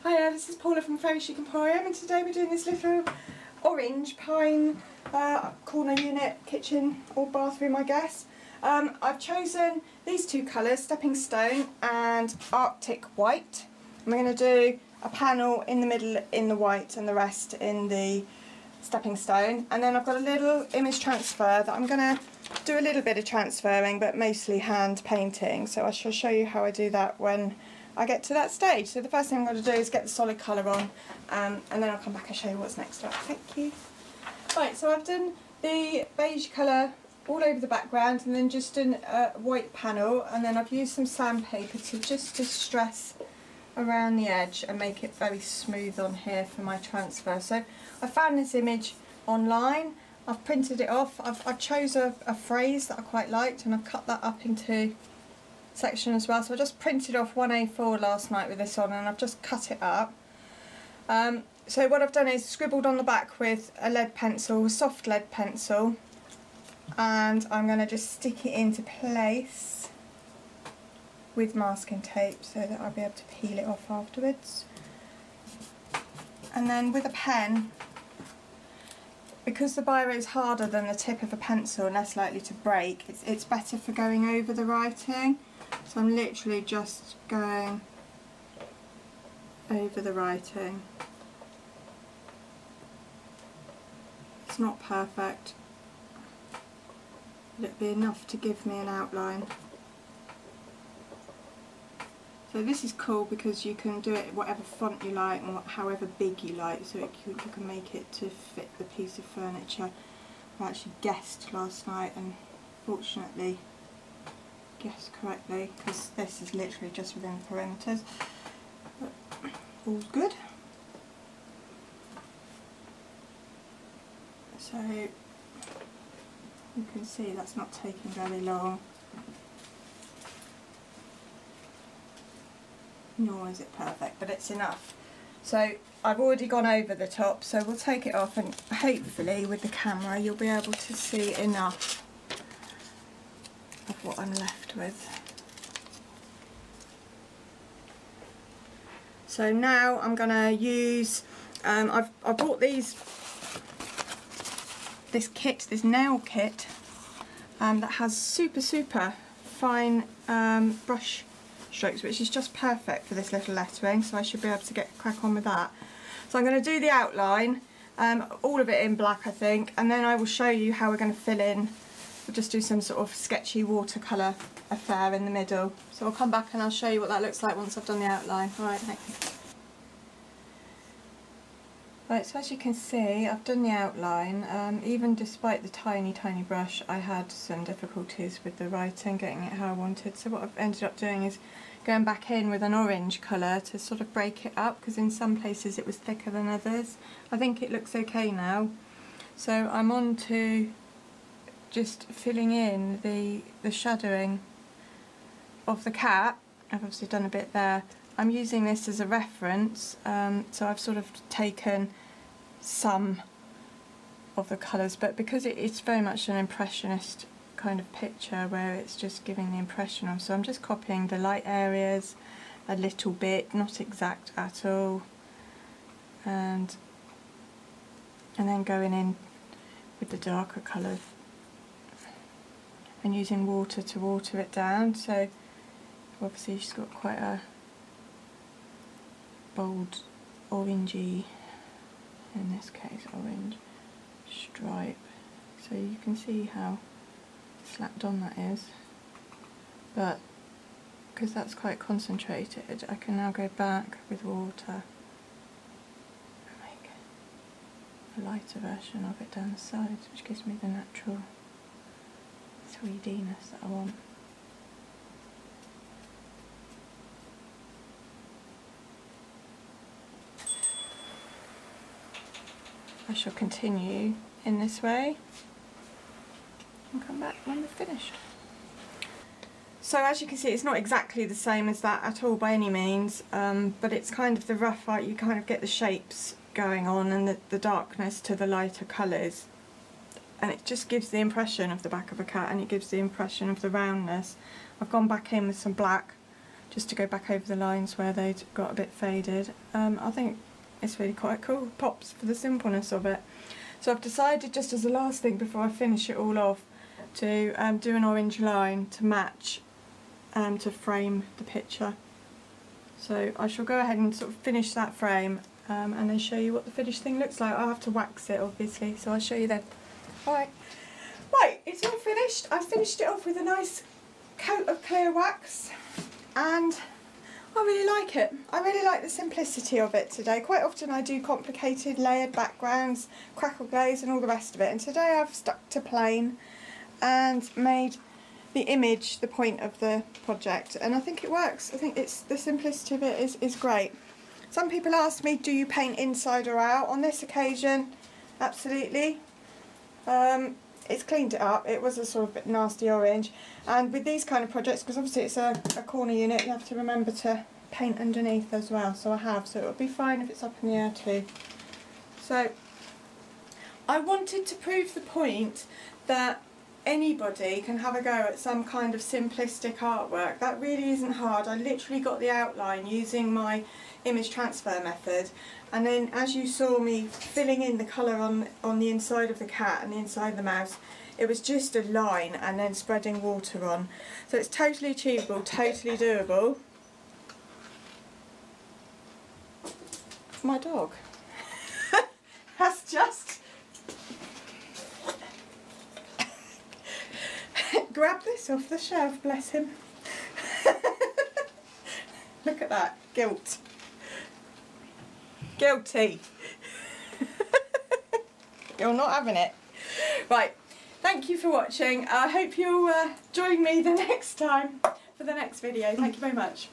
Hiya, this is Paula from Chic Emporium, and today we're doing this little orange pine corner unit, kitchen or bathroom, I guess. I've chosen these two colours, Stepping Stone and Arctic White. I'm going to do a panel in the middle in the white and the rest in the Stepping Stone, and then I've got a little image transfer that I'm going to do a little bit of transferring but mostly hand painting, so I shall show you how I do that when I get to that stage. So the first thing I'm going to do is get the solid colour on, and then I'll come back and show you what's next up. Thank you. Right, so I've done the beige colour all over the background and then just done a white panel, and then I've used some sandpaper to just distress around the edge and make it very smooth on here for my transfer. So I found this image online, I've printed it off, I've chose a phrase that I quite liked and I've cut that up into section as well. So I just printed off 1A4 last night with this on and I've just cut it up. So what I've done is scribbled on the back with a lead pencil, a soft lead pencil, and I'm going to just stick it into place with masking tape so that I'll be able to peel it off afterwards. And then with a pen, because the biro is harder than the tip of a pencil and less likely to break, it's better for going over the writing. So I'm literally just going over the writing. It's not perfect, but it'll be enough to give me an outline. So this is cool because you can do it whatever font you like or however big you like, so you can make it to fit the piece of furniture. I actually guessed last night and fortunately guessed correctly, because this is literally just within the perimeters, but all's good. So you can see that's not taking very long, nor is it perfect, but it's enough. So I've already gone over the top, so we'll take it off and hopefully with the camera you'll be able to see enough of what I'm left with. So now I'm going to use, I bought this nail kit that has super fine brush strokes, which is just perfect for this little lettering, so I should be able to get a crack on with that. So I'm going to do the outline, all of it in black I think, and then I will show you how we're going to fill in. We'll just do some sort of sketchy watercolour affair in the middle. So I'll come back and I'll show you what that looks like once I've done the outline. Alright, thanks. Right, so as you can see I've done the outline. Even despite the tiny brush, I had some difficulties with the writing, getting it how I wanted. So what I've ended up doing is going back in with an orange colour to sort of break it up, because in some places it was thicker than others. I think it looks okay now. So I'm on to just filling in the shadowing of the cat. I've obviously done a bit there. I'm using this as a reference, so I've sort of taken some of the colours, but because it's very much an impressionist kind of picture where it's just giving the impression of, so I'm just copying the light areas a little bit, not exact at all, and then going in with the darker colours and using water to water it down. So obviously she's got quite a bold orangey, in this case orange, stripe. So you can see how slapped on that is, but because that's quite concentrated I can now go back with water and make a lighter version of it down the sides, which gives me the natural 3D-ness that I want. I shall continue in this way and come back when we're finished. So as you can see, it's not exactly the same as that at all by any means, but it's kind of the rough art. You kind of get the shapes going on and the darkness to the lighter colours, and it just gives the impression of the back of a cat, and it gives the impression of the roundness. I've gone back in with some black just to go back over the lines where they'd got a bit faded. I think it's really quite cool, pops for the simpleness of it. So I've decided, just as the last thing before I finish it all off, to do an orange line to match, to frame the picture. So I shall go ahead and sort of finish that frame and then show you what the finished thing looks like. I'll have to wax it obviously, so I'll show you then. Alright, right, it's all finished. I've finished it off with a nice coat of clear wax and I really like it. I really like the simplicity of it today. Quite often I do complicated layered backgrounds, crackle glaze and all the rest of it, and today I've stuck to plain and made the image the point of the project, and I think it works. I think it's the simplicity of it is great. Some people ask me, do you paint inside or out? On this occasion, absolutely. It's cleaned it up. It was a sort of bit nasty orange, and with these kind of projects, because obviously it's a corner unit, you have to remember to paint underneath as well, so I have, so it'll be fine if it's up in the air too. So I wanted to prove the point that anybody can have a go at some kind of simplistic artwork. That really isn't hard. I literally got the outline using my image transfer method, and then as you saw me filling in the colour on the inside of the cat and the inside of the mouse, it was just a line and then spreading water on. So it's totally achievable, totally doable. My dog has just grabbed this off the shelf, bless him. Look at that, guilt. Guilty. You're not having it. Right, thank you for watching. I hope you'll join me the next time for the next video. Thank you very much.